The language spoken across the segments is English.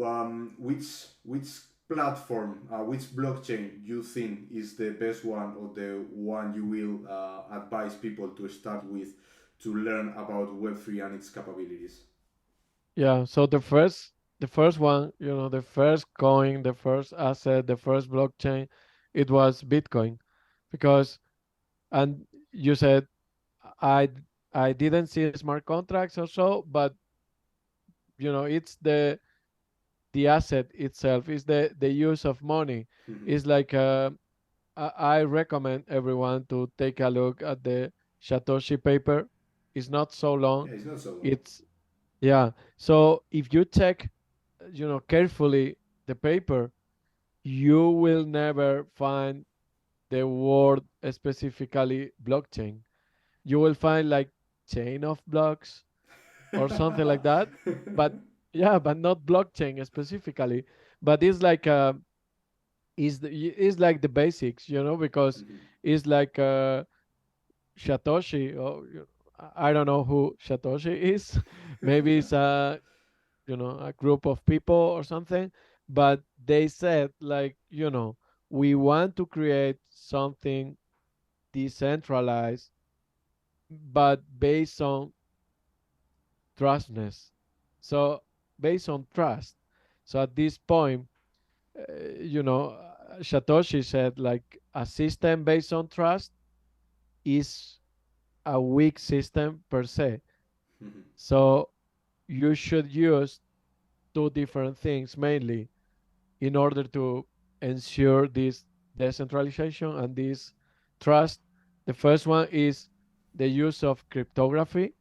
So, which platform, which blockchain you think is the best one, or the one you will advise people to start with to learn about Web3 and its capabilities? Yeah, so the first one, the first coin, the first asset, the first blockchain, it was Bitcoin. Because and you said I I didn't see smart contracts or so, but it's the asset itself, is the use of money. It's like I recommend everyone to take a look at the Satoshi paper. It's not so long. Yeah, it's not so long. It's Yeah. So if you check, carefully the paper, you will never find the word specifically blockchain. You will find like chain of blocks or something like that. But yeah, but not blockchain specifically. But it's like the basics, because it's like Satoshi, or I don't know who Satoshi is. Maybe it's a group of people or something. But they said, like, we want to create something decentralized, but based on trustness. So based on trust. So at this point, Satoshi said, like, a system based on trust is a weak system per se. So you should use two different things mainly in order to ensure this decentralization and this trust. The first one is the use of cryptography,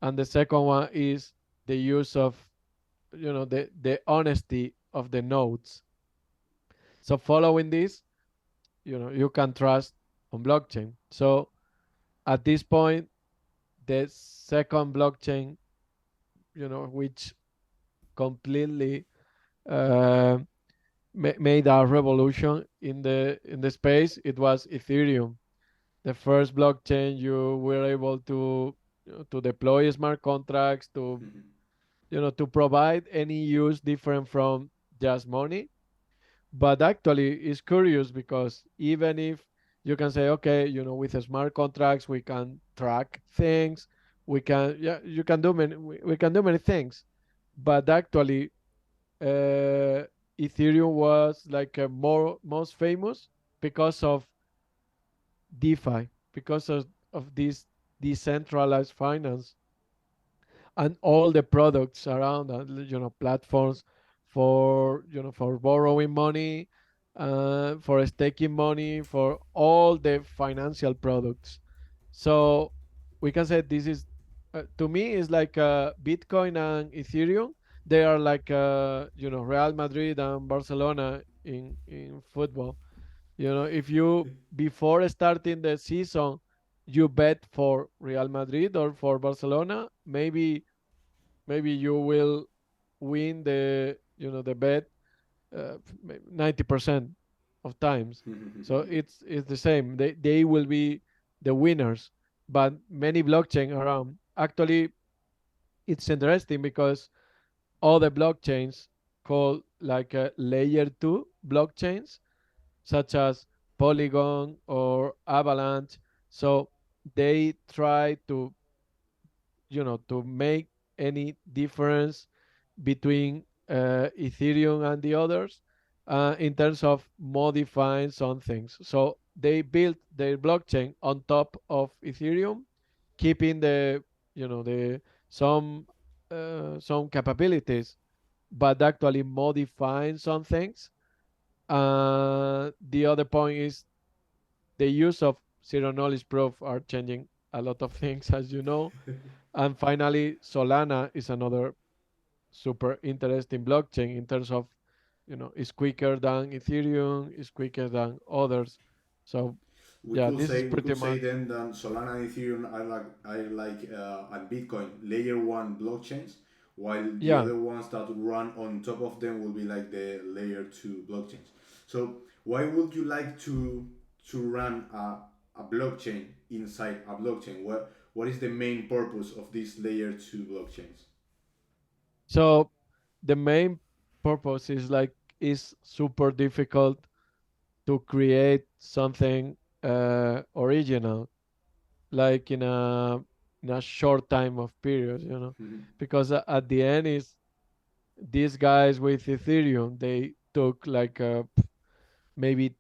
and the second one is the use of the honesty of the nodes. So following this, you can trust on blockchain. So at this point, the second blockchain, which completely uh, made a revolution in the space, it was Ethereum. The first blockchain you were able to deploy smart contracts, to provide any use different from just money. But actually, it's curious because even if you can say, okay, with the smart contracts we can track things, you can do we can do many things. But actually, Ethereum was like a more most famous because of DeFi, because of this decentralized finance and all the products around, platforms for borrowing money, for staking money, for all the financial products. So we can say this is, to me, is like Bitcoin and Ethereum. They are like Real Madrid and Barcelona in football. If you, before starting the season, you bet for Real Madrid or for Barcelona, maybe you will win the bet 90% of times. So it's the same. They will be the winners. But many blockchain around. Actually, it's interesting because all the blockchains called like layer 2 blockchains, such as Polygon or Avalanche. So they try to make any difference between Ethereum and the others in terms of modifying some things. So they built their blockchain on top of Ethereum, keeping the some some capabilities, but actually modifying some things. The other point is the use of zero knowledge proof are changing a lot of things, as you know. And finally, Solana is another super interesting blockchain in terms of, it's quicker than Ethereum, it's quicker than others. So yeah, this is We pretty could say much. then that Solana and Ethereum are like and Bitcoin layer one blockchains, while the Yeah. other ones that run on top of them will be like the layer two blockchains. So why would you like to run a blockchain inside a blockchain? What is the main purpose of these layer two blockchains? So the main purpose is like is super difficult to create something original, like in a short time of period, Mhm. because at the end is these guys with Ethereum, they took like maybe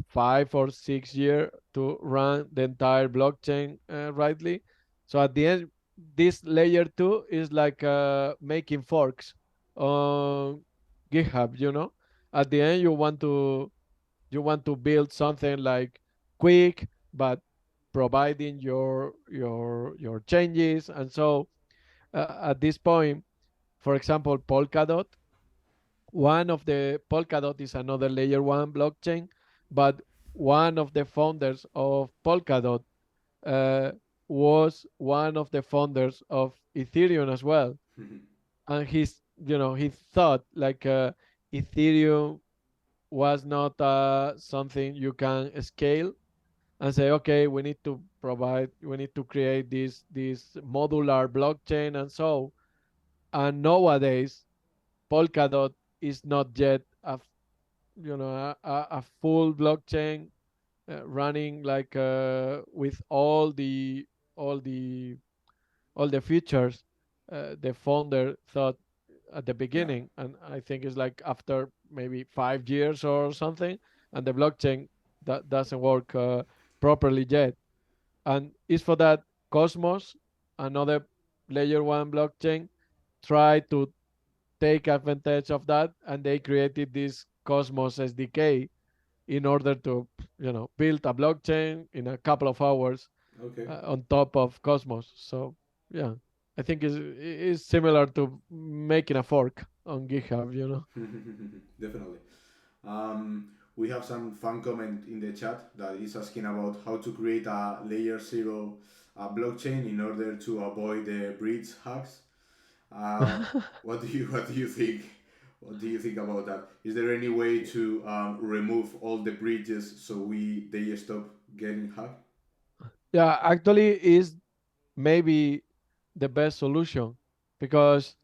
5 or 6 years to run the entire blockchain rightly. So at the end, this layer two is like making forks on GitHub. At the end, you want to build something like quick, but providing your changes. And so at this point, for example, Polkadot, one of the Polkadot is another layer one blockchain, but one of the founders of Polkadot uh, was one of the founders of Ethereum as well. Mhm. And he thought like Ethereum was not something you can scale and say, okay, we need to create this modular blockchain. And so, and nowadays, Polkadot is not yet a full blockchain running like with all the all the features the founder thought at the Yeah. beginning. And I think it's like after maybe 5 years or something, and the blockchain that doesn't work properly yet. And it's for that Cosmos, another layer one blockchain, try to take advantage of that, and they created this Cosmos SDK in order to build a blockchain in a couple of hours Okay. on top of Cosmos. So yeah, I think is similar to making a fork on GitHub. Definitely. We have some fun comment in the chat that is asking about how to create a layer zero blockchain in order to avoid the bridge hacks. Uh, what do you think? What do you think about that? Is there any way to remove all the bridges so they stop getting hacked? Yeah, actually is maybe the best solution, because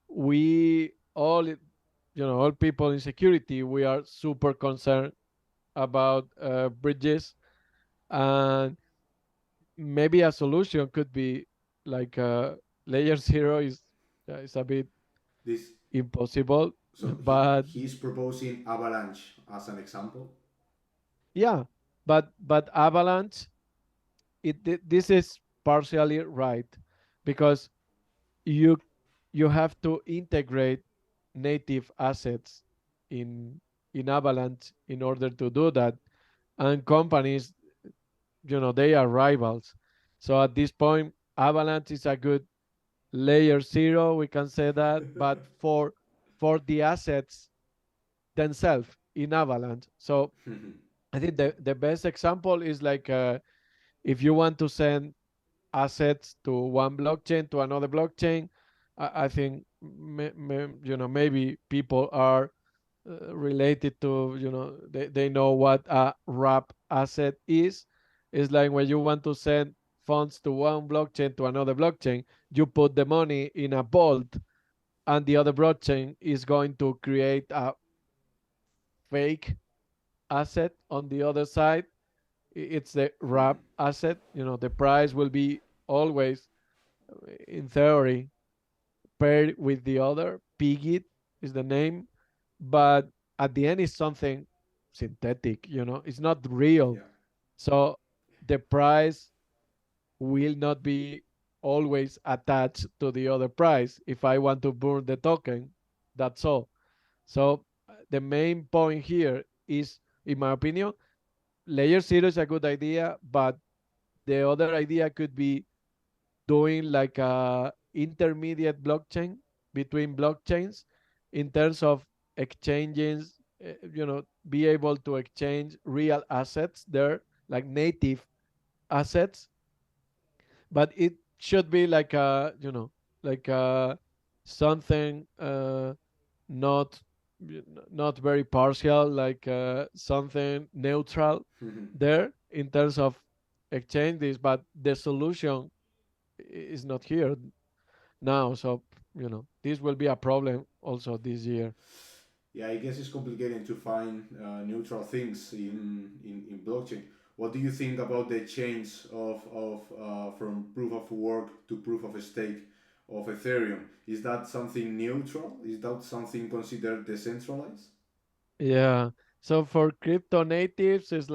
we all people in security, we are super concerned about bridges. And maybe a solution could be like layer zero is a bit This impossible, so but he's proposing avalanche as an example. yeah, but Avalanche, this is partially right, because you you have to integrate native assets in Avalanche in order to do that. And companies, they are rivals. So at this point, Avalanche is a good layer zero, we can say that, but for the assets themselves in Avalanche. So I think the best example is like if you want to send assets to one blockchain to another blockchain, I think maybe people are related to, they know what a wrap asset is. It's like when you want to send funds to one blockchain to another blockchain, you put the money in a vault, and the other blockchain is going to create a fake asset on the other side. It's the wrap asset. The price will be always, in theory, paired with the other. Pigit is the name, but at the end, it's something synthetic. It's not real. Yeah. So the price will not be always attached to the other price. If I want to burn the token, that's all. So the main point here is, in my opinion, layer zero is a good idea, but the other idea could be doing like a intermediate blockchain between blockchains in terms of exchanges, be able to exchange real assets there, like native assets. But it should be like like something not not very partial, like something neutral there in terms of exchanges. But the solution is not here now. So this will be a problem also this year. Yeah, I guess it's complicated to find neutral things in blockchain. What do you think about the change of from proof of work to proof of stake of Ethereum? Is that something neutral? Is that something considered decentralized? Yeah. So for crypto natives, it's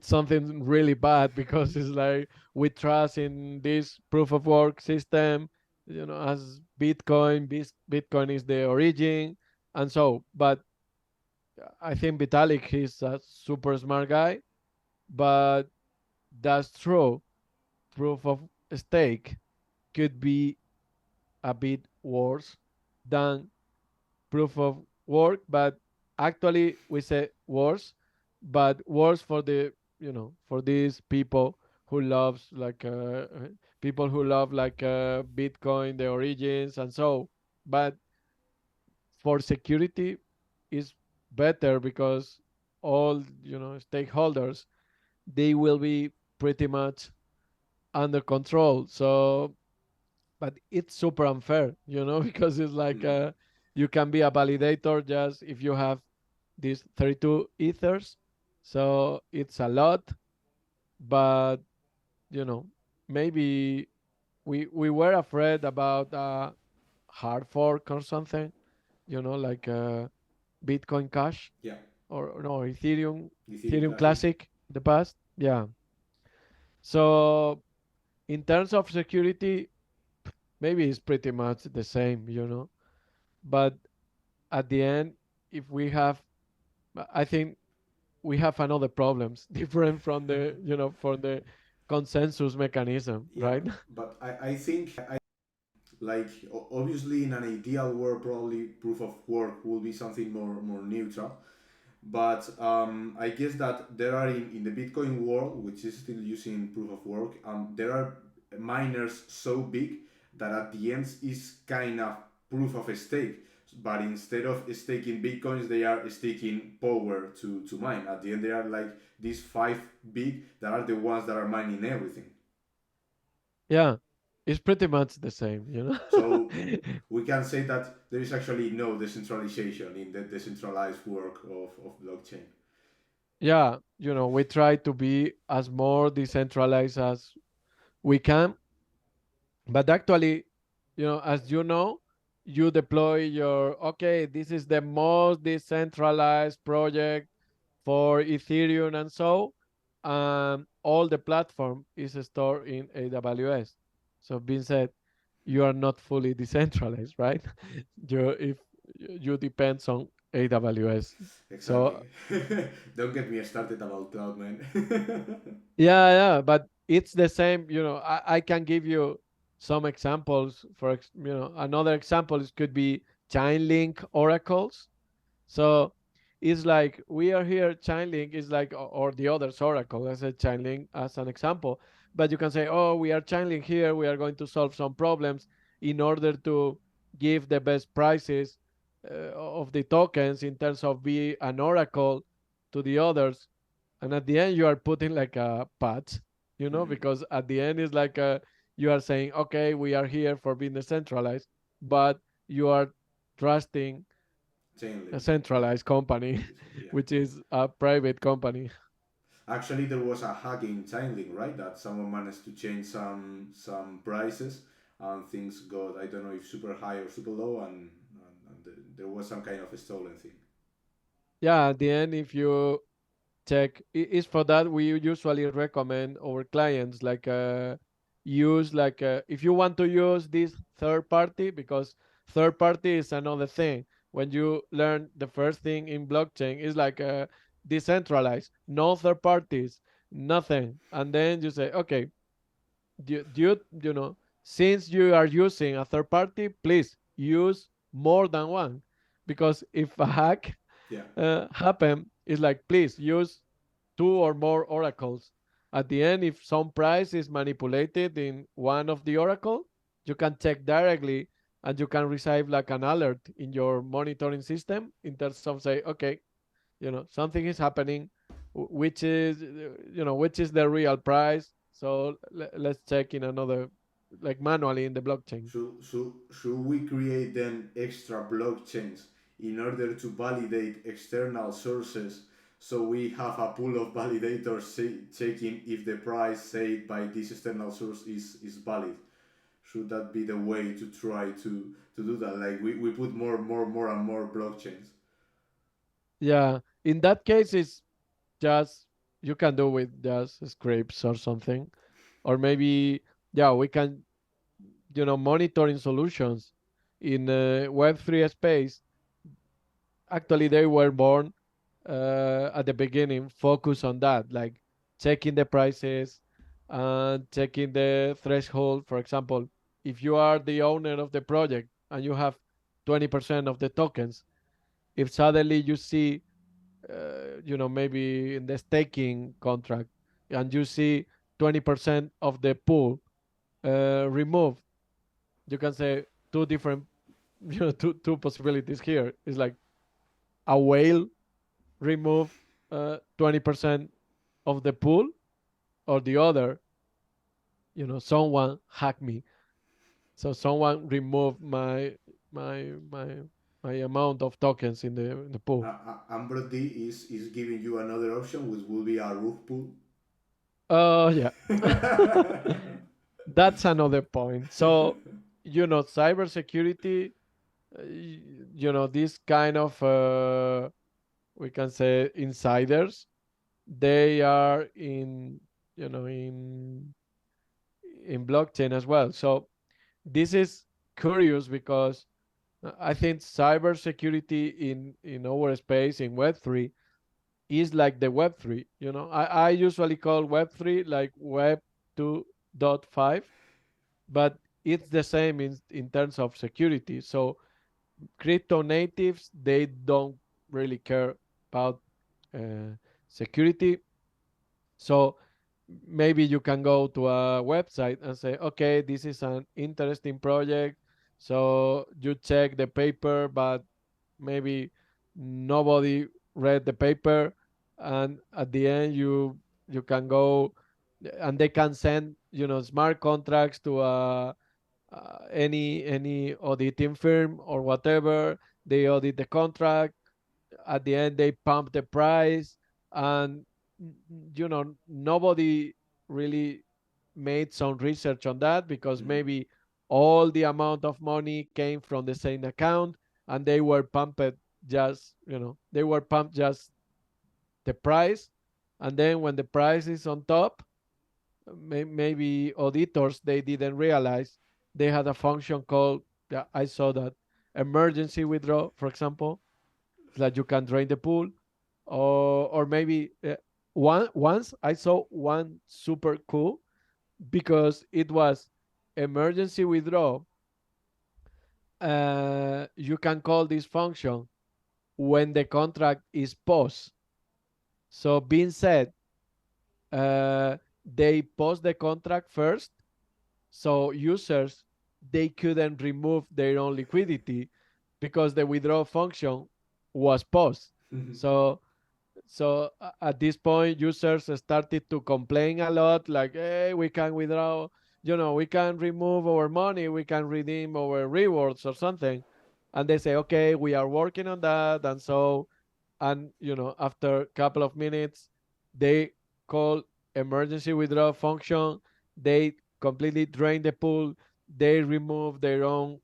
something really bad because it's like we trust in this proof of work system, as Bitcoin. Bitcoin is the origin, and so. But I think Vitalik is a super smart guy, but that's true. Proof of stake could be a bit worse than proof of work, but actually we say worse, but worse for for these people who love Bitcoin, the origins, and so. But for security, is better because all stakeholders, they will be pretty much under control. So, but it's super unfair, because it's like Hmm. you can be a validator just if you have these 32 ethers. So it's a lot, but you know, maybe we were afraid about hard fork or something, like Bitcoin Cash Yeah, or no Ethereum, Ethereum Ethereum Classic. Classic in the past. Yeah. So in terms of security, maybe it's pretty much the same. But at the end, if we have, I think we have another problems different from from the consensus mechanism, Yeah, right? but I think like obviously in an ideal world probably proof of work will be something more neutral. But I guess that there are in the Bitcoin world, which is still using proof of work, there are miners so big that at the end is kind of proof of stake. But instead of staking bitcoins, they are staking power to mine. At the end, they are like these five big that are the ones that are mining everything. Yeah, it's pretty much the same. So we can say that there is actually no decentralization in the decentralized work of blockchain. Yeah, we try to be as more decentralized as we can, but actually, as you deploy your, okay, this is the most decentralized project for Ethereum, and so all the platform is stored in AWS. So being said, you are not fully decentralized, right? If you depends on AWS. Exactly. So Don't get me started about cloud, man. yeah, but it's the same. I can give you some examples. Another example could be Chainlink oracles. So it's like we are here, Chainlink is like, or the others Oracle, as a Chainlink as an example. But you can say, oh, we are Chainlink here, we are going to solve some problems in order to give the best prices of the tokens in terms of be an Oracle to the others. And at the end, you are putting like a patch, Mhm. because at the end is like you are saying, okay, we are here for being decentralized, but you are trusting a Chainlink. Yeah. centralized company, Yeah. which is a private company. Actually, there was a hack in Chainlink, right? That someone managed to change some prices, and things got, I don't know if super high or super low, and there was some kind of a stolen thing. Yeah, at the end, if you check, is for that we usually recommend our clients like use like if you want to use this third party, because third party is another thing. When you learn the first thing in blockchain is like decentralized, no third parties, nothing, and then you say, okay, since you are using a third party, please use more than one, because if a hack Yeah. happen, it's like, please use two or more oracles. At the end, if some price is manipulated in one of the oracle, you can check directly, and you can receive like an alert in your monitoring system in terms of say, okay, something is happening, which is the real price. So let's check in another. like manually in the blockchain. Should we create then extra blockchains in order to validate external sources, so we have a pool of validators checking if the price said by this external source is valid? Should that be the way to try to do that? Like we put more and more blockchains. Yeah, in that case, it's just you can do with just scripts or something, or maybe yeah, we can monitoring solutions in Web3 space. Actually, they were born at the beginning, focus on that, like checking the prices and checking the threshold. For example, if you are the owner of the project and you have 20% of the tokens, if suddenly you see, maybe in the staking contract, and you see 20% of the pool removed, you can say two different, two possibilities here. It's like a whale remove 20% of the pool, or the other, someone hacked me, so someone removed my my amount of tokens in the pool. Ambro D is giving you another option, which will be a roof pool. Oh yeah. That's another point. So cybersecurity, this kind of we can say insiders, they are you know in in blockchain as well. So this is curious because I think cybersecurity in our space in Web3 is like the Web3. I usually call Web3 like Web 2.5, but it's the same in terms of security. So crypto natives, they don't really care about uh, security. So maybe you can go to a website and say, okay, this is an interesting project. So you check the paper, but maybe nobody read the paper, and at the end you can go, and they can send smart contracts to any auditing firm or whatever. They audit the contract. At the end they pump the price, and nobody really made some research on that, because Mhm. maybe all the amount of money came from the same account, and they were pumped just the price. And then when the price is on top, maybe auditors, they didn't realize they had a function called, yeah, I saw that, emergency withdraw, for example, that you can drain the pool. Or maybe once I saw one super cool, because it was emergency withdraw. You can call this function when the contract is paused. So being said, they pause the contract first, so users, they couldn't remove their own liquidity because the withdraw function was paused. So so at this point, users started to complain a lot, like, hey, we can withdraw, we can remove our money, we can redeem our rewards or something. And they say, okay, we are working on that. And so, and after a couple of minutes, they call emergency withdrawal function. They completely drain the pool. They remove their own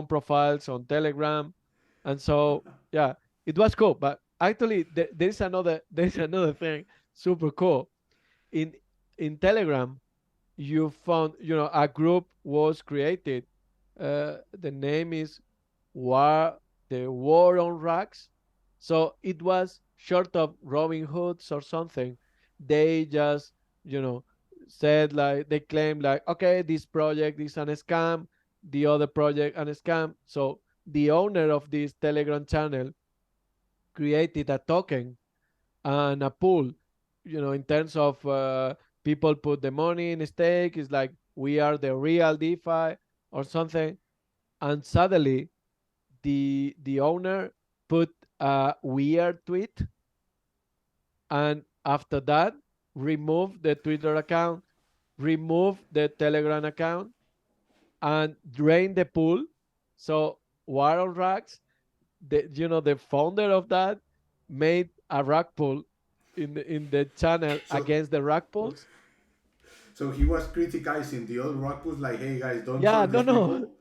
profiles on Telegram. And so, yeah, it was cool. But actually, there's another thing super cool. In in Telegram, you found, a group was created. The name is war the war on racks. So it was short of Robin Hoods or something. They just, you know said, like, they claimed, like, okay, this project is an scam, the other project an scam. So the owner of this Telegram channel created a token and a pool, in terms of people put the money in stake. It's like, we are the real DeFi or something. And suddenly, the owner put a weird tweet, and after that, remove the Twitter account, remove the Telegram account, and drain the pool. So Water Racks, the founder of that, made a rug pull in the channel So against the rug pulls. so he was criticizing the old rock pools, like, hey guys, don't Yeah, trust no, these no, people.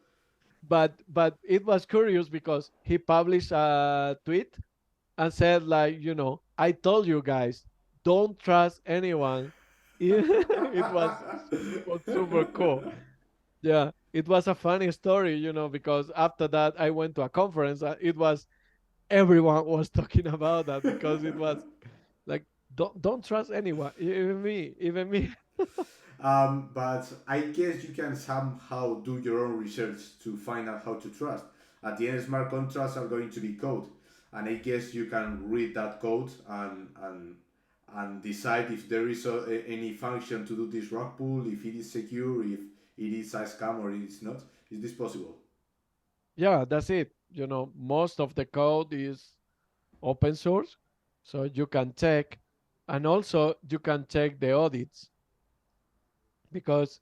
but it was curious because he published a tweet and said like, I told you guys, don't trust anyone. It was super cool. Yeah, it was a funny story, because after that I went to a conference. It was everyone was talking about that because it was like, don't trust anyone, even me, even me. But I guess you can somehow do your own research to find out how to trust. At the end, smart contracts are going to be code, and I guess you can read that code and decide if there is any function to do this rug pull, if it is secure, if it is a scam or it is not. Is this possible? Yeah, that's it. Most of the code is open source, so you can check, and also you can check the audits, because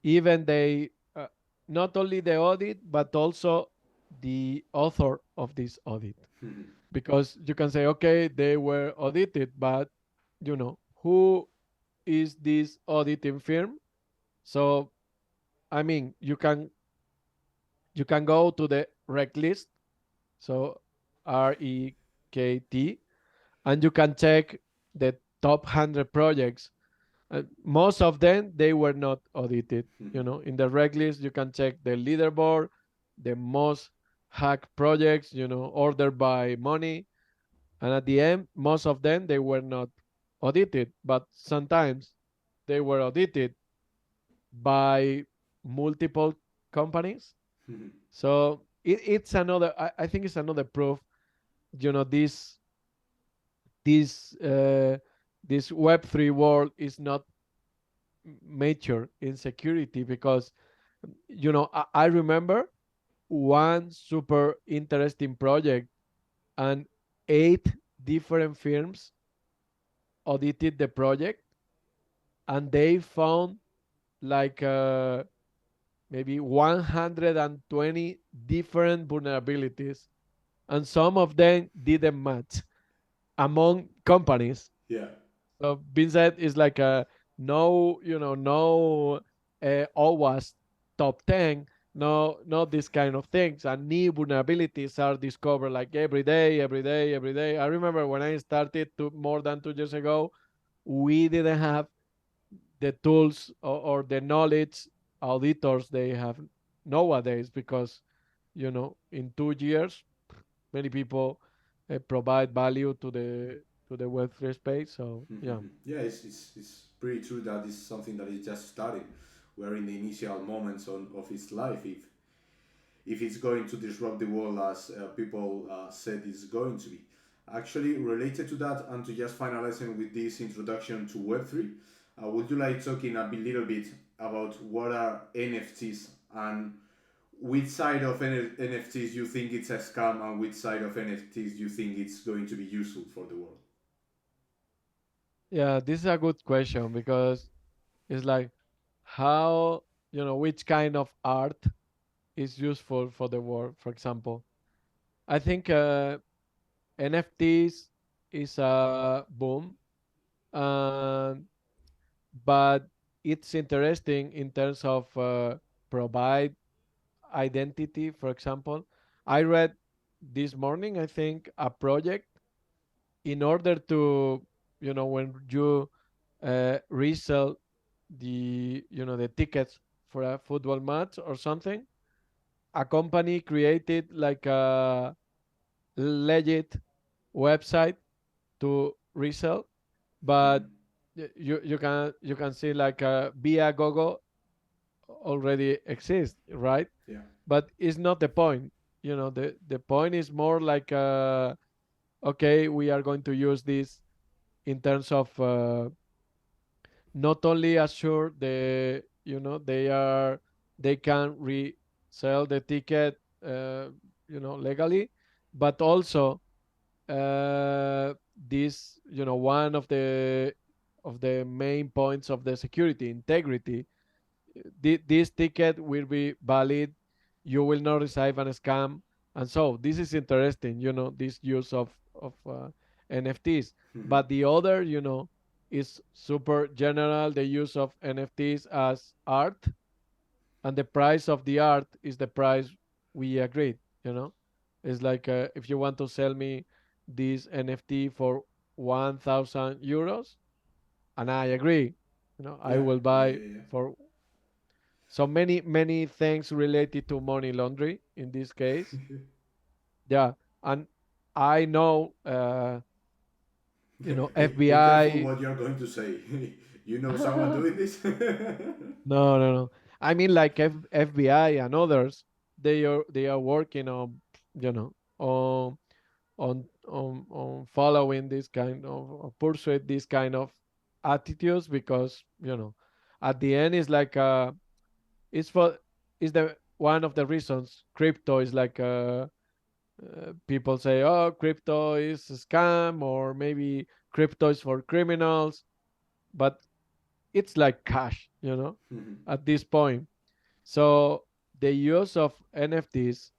even they not only the audit but also the author of this audit, because you can say, okay, they were audited, but who is this auditing firm? So I mean, you can go to the rec list, so REKT, and you can check the top 100 projects. Most of them, they were not audited. In the reg list, you can check the leaderboard, the most hacked projects, ordered by money. And at the end, most of them, they were not audited, but sometimes they were audited by multiple companies. So it's another, I think it's another proof, this this uh, this Web3 world is not mature in security, because I remember one super interesting project, and 8 different firms audited the project, and they found like maybe 120 different vulnerabilities, and some of them didn't match among companies. Yeah. So being said, is like a no always top 10, no, not this kind of things. And new vulnerabilities are discovered like every day, every day, every day. I remember when I started more than 2 years ago, we didn't have the tools, or the knowledge auditors they have nowadays, because in 2 years many people provide value to the Web3 space. So yeah. Yeah, it's pretty true that it's something that is just starting. We're in the initial moments of its life. If it's going to disrupt the world as people said it's going to be. Actually, related to that, and to just finalizing with this introduction to Web3, would you like talking a little bit about what are NFTs and which side of NFTs you think it's a scam and which side of NFTs you think it's going to be useful for the world? Yeah, this is a good question, because it's like, how, which kind of art is useful for the world. For example, I think NFTs is a boom, and but it's interesting in terms of provide identity. For example, I read this morning, I think, a project in order to, when you resell the tickets for a football match or something, a company created like a legit website to resell. But you can see like via Gogo already exists, right? Yeah. But it's not the point. The point is more like, okay, we are going to use this in terms of not only assure they can resell the ticket legally, but also this one of the main points of the security integrity this ticket will be valid. You will not receive an scam. And so this is interesting, this use of NFTs. But the other, is super general, the use of NFTs as art, and the price of the art is the price we agreed. It's like, if you want to sell me this NFT for 1,000 euros, and I agree, I Yeah, will yeah, buy yeah, for so many things related to money laundry in this case. yeah. Yeah, and I know, Be careful FBI. what you're going to say. You know someone doing this? No, no, no. I mean, like FBI and others, they are working on, you know, on on following this kind of, or pursue this kind of attitudes, because at the end, it's like, it's for is the one of the reasons crypto is like, people say, oh, crypto is a scam, or maybe crypto is for criminals, but it's like cash, at this point. So the use of NFTs,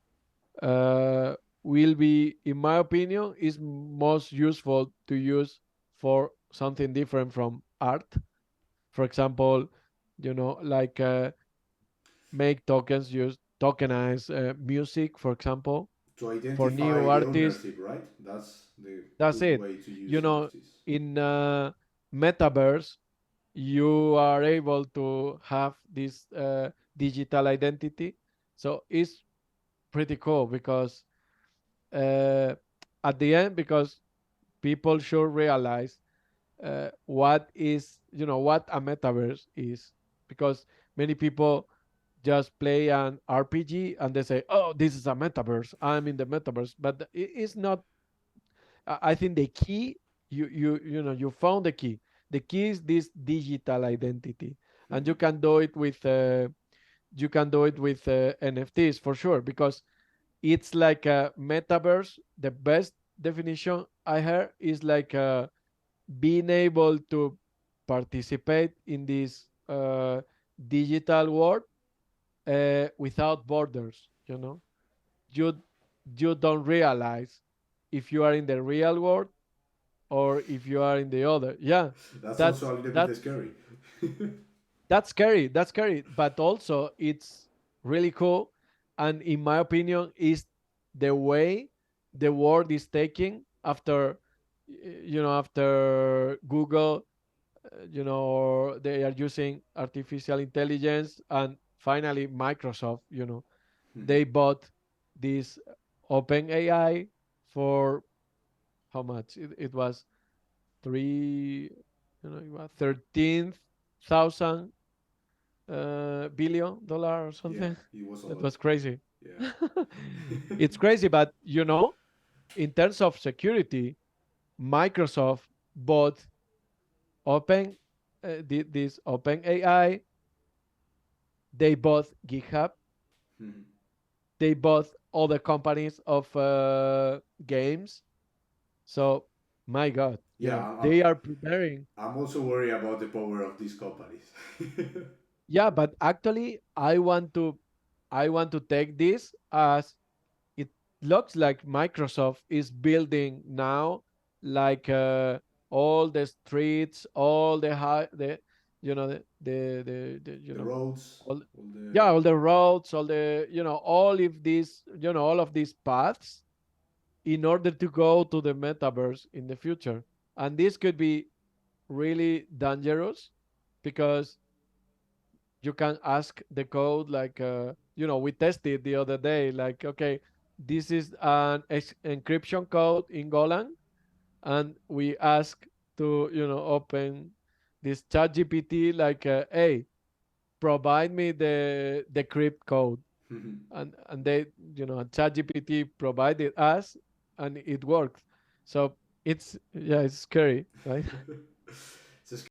uh, will be, in my opinion, is most useful to use for something different from art. For example, like, make tokens, use tokenize music, for example, To for identify new the artists. ownership, right? That's the That's good it. way to You use know, NFTs. in metaverse, you are able to have this digital identity. So it's pretty cool, because, uh, at the end, because people should realize, what a metaverse is, because many people just play an RPG and they say, "Oh, this is a metaverse. I'm in the metaverse," but it's not. I think the key, you found the key. The key is this digital identity, and Mhm. you can do it with NFTs for sure, because it's like a metaverse. The best definition I heard is like, being able to participate in this digital world, without borders. You don't realize if you are in the real world or if you are in the other. Yeah, That's that's also a little bit that's scary. that's scary. That's scary, but also it's really cool. And in my opinion, is the way the world is taking after, after Google, or they are using artificial intelligence, and finally Microsoft, Mhm. they bought this open AI for how much? It was three, it was 13,000 billion-dollar or Yeah, something. it was a That lot. was crazy. Yeah. It's crazy, but in terms of security, Microsoft bought open this open AI. They bought GitHub. Mhm. They bought all the companies of games. So, my God, Yeah, they are preparing. I'm also worried about the power of these companies. Yeah, but actually, I want to take this as, it looks like Microsoft is building now, like, all the streets, all the high, The roads, all, all the. yeah, all the roads, all the, all of these paths, in order to go to the metaverse in the future. And this could be really dangerous, because you can ask the code, like, we tested the other day, like, okay, this is an encryption code in Golang, and we ask to, open this chat GPT, like, hey, provide me the decrypt code. And they, chat GPT provided us, and it worked. So it's, yeah, it's scary, right?